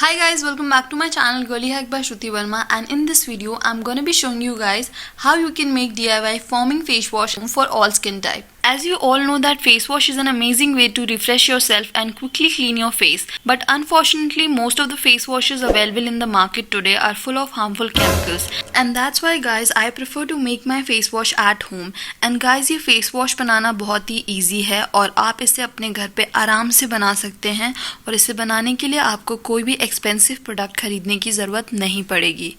Hi guys, welcome back to my channel Girly Hack by Shruti Verma, and in this video I'm gonna be showing you guys how you can make DIY foaming face wash for all skin type. As you all know that face wash is an amazing way to refresh yourself and quickly clean your face, but unfortunately most of the face washes available in the market today are full of harmful chemicals, and that's why guys I prefer to make my face wash at home. And guys ये face wash बनाना बहुत ही easy है और आप इसे अपने घर पे आराम से बना सकते हैं, और इसे बनाने के लिए आपको कोई भी एक्सपेंसिव प्रोडक्ट खरीदने की ज़रूरत नहीं पड़ेगी.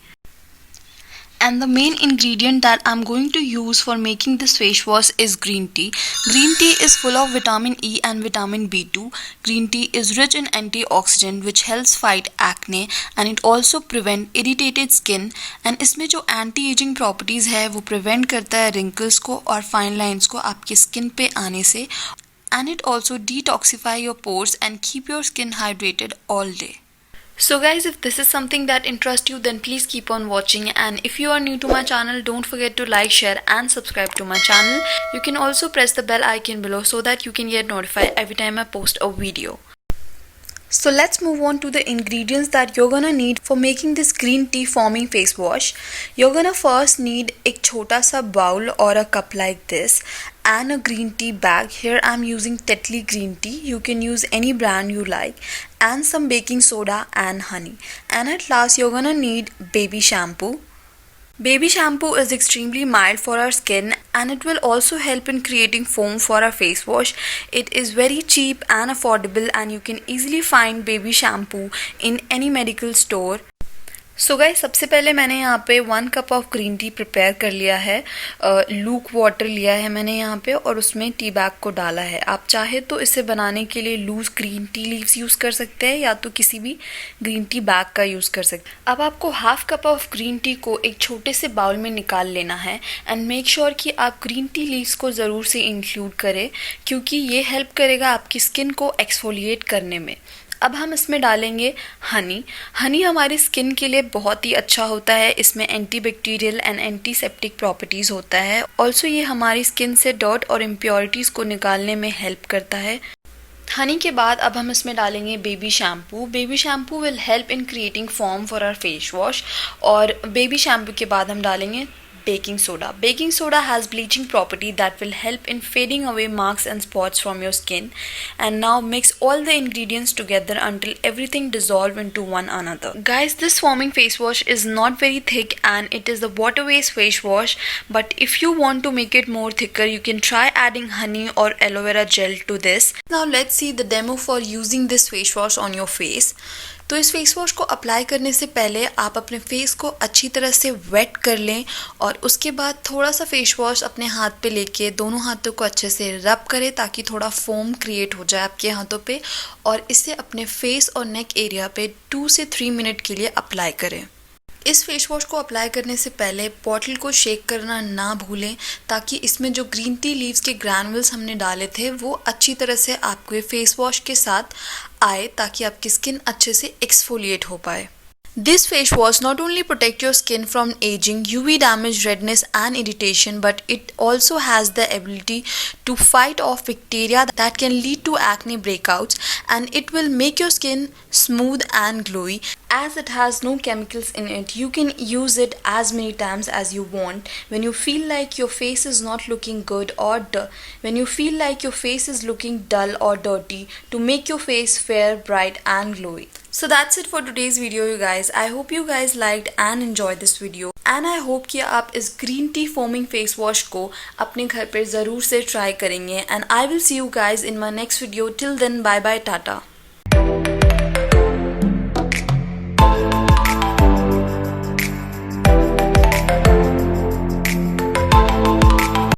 And the main ingredient that I'm going to use for making this face wash is green tea. Green tea is full of vitamin E and vitamin B2. Green tea is rich in antioxidant which helps fight acne and it also prevent irritated skin. And इसमें जो anti-aging properties है वो prevent करता है wrinkles को और fine lines को आपके skin पे आने से. And it also detoxify your pores and keep your skin hydrated all day. So guys, if this is something that interests you, then please keep on watching, and if you are new to my channel, don't forget to like, share and subscribe to my channel. You can also press the bell icon below so that you can get notified every time I post a video. So let's move on to the ingredients that you're gonna need for making this green tea foaming face wash. You're gonna first need एक छोटा सा bowl or a cup like this and a green tea bag. Here I'm using Tetley green tea. You can use any brand you like, and some baking soda and honey. And at last you're gonna need baby shampoo. Baby shampoo is extremely mild for our skin and it will also help in creating foam for our face wash. It is very cheap and affordable and you can easily find baby shampoo in any medical store. So guys सबसे पहले मैंने यहाँ पे 1 cup of green T prepare कर लिया है. Look water लिया है मैंने यहाँ पे और उसमें टी बैग को डाला है. आप चाहे तो इसे बनाने के लिए loose green tea leaves use कर सकते हैं या तो किसी भी ग्रीन टी बैग का यूज़ कर सकते हैं. अब आपको half cup of green tea को एक छोटे से बाउल में निकाल लेना है एंड मेक श्योर कि आप ग्रीन टी लीव्स को ज़रूर से इंक्लूड करें क्योंकि ये हेल्प करेगा आपकी स्किन को एक्सफोलिएट करने में. अब हम इसमें डालेंगे हनी. हनी हमारी स्किन के लिए बहुत ही अच्छा होता है. इसमें एंटीबैक्टीरियल एंड एंटीसेप्टिक प्रॉपर्टीज़ होता है. ऑल्सो ये हमारी स्किन से डर्ट और इम्प्योरिटीज़ को निकालने में हेल्प करता है. हनी के बाद अब हम इसमें डालेंगे baby shampoo. Baby shampoo will help in creating foam for our face wash. और बेबी शैम्पू के बाद हम डालेंगे baking soda. Baking soda has bleaching property that will help in fading away marks and spots from your skin. And now mix all the ingredients together until everything dissolve into one another. Guys, this foaming face wash is not very thick and it is the water-based face wash, but if you want to make it more thicker, you can try adding honey or aloe vera gel to this. Now let's see the demo for using this face wash on your face. तो इस face wash को apply करने से पहले आप अपने face को अच्छी तरह से वेट कर लें और उसके बाद थोड़ा सा फेस वॉश अपने हाथ पे लेके दोनों हाथों को अच्छे से रब करें ताकि थोड़ा फोम क्रिएट हो जाए आपके हाथों पे, और इसे अपने फेस और नेक एरिया पे 2 से 3 मिनट के लिए अप्लाई करें. इस फेस वॉश को अप्लाई करने से पहले बॉटल को शेक करना ना भूलें ताकि इसमें जो ग्रीन टी लीव्स के ग्रैनुअल्स हमने डाले थे वो अच्छी तरह से आपके फेस वॉश के साथ आए ताकि आपकी स्किन अच्छे से एक्सफोलिएट हो पाए. This face wash not only protect your skin from aging, UV damage, redness and irritation, but it also has the ability to fight off bacteria that can lead to acne breakouts, and it will make your skin smooth and glowy. As it has no chemicals in it, you can use it as many times as you want. When you feel like your face is not looking good or when you feel like your face is looking dull or dirty, to make your face fair, bright and glowy. So that's it for today's video you guys. I hope you guys liked and enjoyed this video. And I hope कि आप इस green tea foaming face wash को अपने घर पे ज़रूर से try करेंगे. And I will see you guys in my next video. Till then, bye bye, tata.